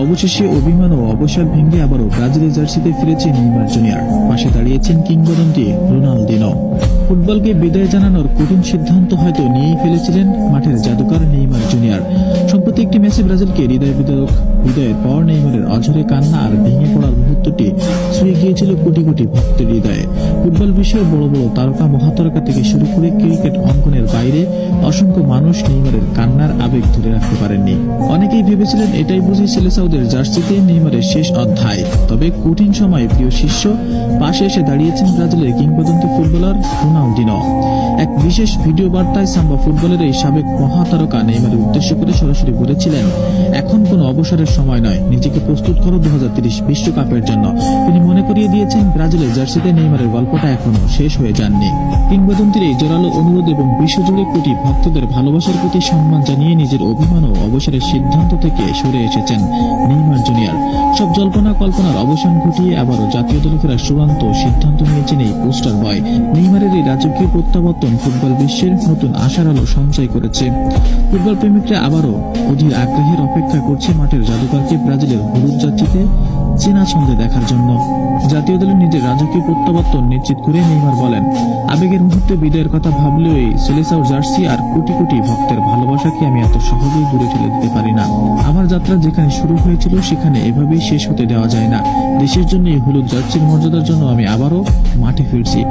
অবশেষে অভিমান ও অবসাদ ভেঙে আবারও ব্রাজিলের জার্সিতে ফিরেছে নেইমার জুনিয়র। পাশে দাঁড়িয়েছেন কিংবদন্তি রোনালদিনো। ফুটবলকে বিদায় জানানোর কঠিন সিদ্ধান্ত হয়তো নিয়েই ফেলেছিলেন মাঠের জাদুকর নেইমার জুনিয়র। সম্প্রতি একটি ম্যাচে ব্রাজিলকে হৃদয়ের পর নেইমারের অঝরে কান্না আর ভেঙে পড়ার মুহূর্তটি ছুঁয়ে গিয়েছিল কোটি কোটি ভক্তের হৃদয়ে। ফুটবল বিশ্বের বড় বড় তারকা মহাতারকা থেকে শুরু করে ক্রিকেট অঙ্গনের বাইরে অসংখ্য মানুষ নেইমারের কান্নার আবেগ ধরে রাখতে পারেননি। অনেকেই ভেবেছিলেন এটাই বুঝি সেলেসাওদের জার্সিতে নেইমারের শেষ অধ্যায়। তবে কঠিন সময়ে প্রিয় শিষ্য পাশে এসে দাঁড়িয়েছেন ব্রাজিলের কিংবদন্তি ফুটবলার রোনালদিনো। এক বিশেষ ভিডিও বার্তায় সাম্বা ফুটবলের এই সাবেক মহাতারকা নেইমারের উদ্দেশ্য করে সরাসরি বলেছিলেন, এখন কোনো অবসরের সময় নয়, নিজেকে প্রস্তুত করো 2030 বিশ্বকাপের জন্য। তিনি মনে করিয়ে দিয়েছেন ব্রাজিলের জার্সিতে নেইমারের গল্পটা এখনো শেষ হয়ে যাননি। কিংবদন্তির এই জোরালো অনুরোধ এবং বিশ্বজুড়ে কোটি ভক্তদের ভালোবাসার প্রতি সম্মান জানিয়ে নিজের অভিমান ও অবসরের সিদ্ধান্ত থেকে সরে এসেছেন নেইমার জুনিয়র। সব জল্পনা কল্পনার অবসান ঘটিয়ে আবারও জাতীয় দলে ফেরার চূড়ান্ত সিদ্ধান্ত নিয়েছেন এই পোস্টার বয়। নেইমারের এই রাজকীয় প্রত্যাবর্তন ফুটবল বিশ্বের নতুন আশার আলো সঞ্চয় করেছে। ফুটবল প্রেমিকরা আবারও অধীর আগ্রহের অপেক্ষা করছে মাঠের জাদুকরকে ব্রাজিলের হলুদ জার্সিতে চেনা ছন্দে দেখার জন্য। জাতীয় দলের নিজের রাজকীয় প্রত্যাবর্তন নিশ্চিত করে নেইমার বলেন, আবেগের মুহূর্তে বিদায়ের কথা ভাবলেও এই সেলেসাও জার্সি আর কোটি কোটি ভক্তের ভালোবাসাকে আমি এত সহজেই দূরে ঠেলে দিতে পারি না। আমার যাত্রা যেখানে শুরু হয়েছিল সেখানে এভাবেই শেষ হতে দেওয়া যায় না। দেশের জন্য এই হলুদ জার্সির মর্যাদার জন্য আমি আবারও মাঠে ফিরছি।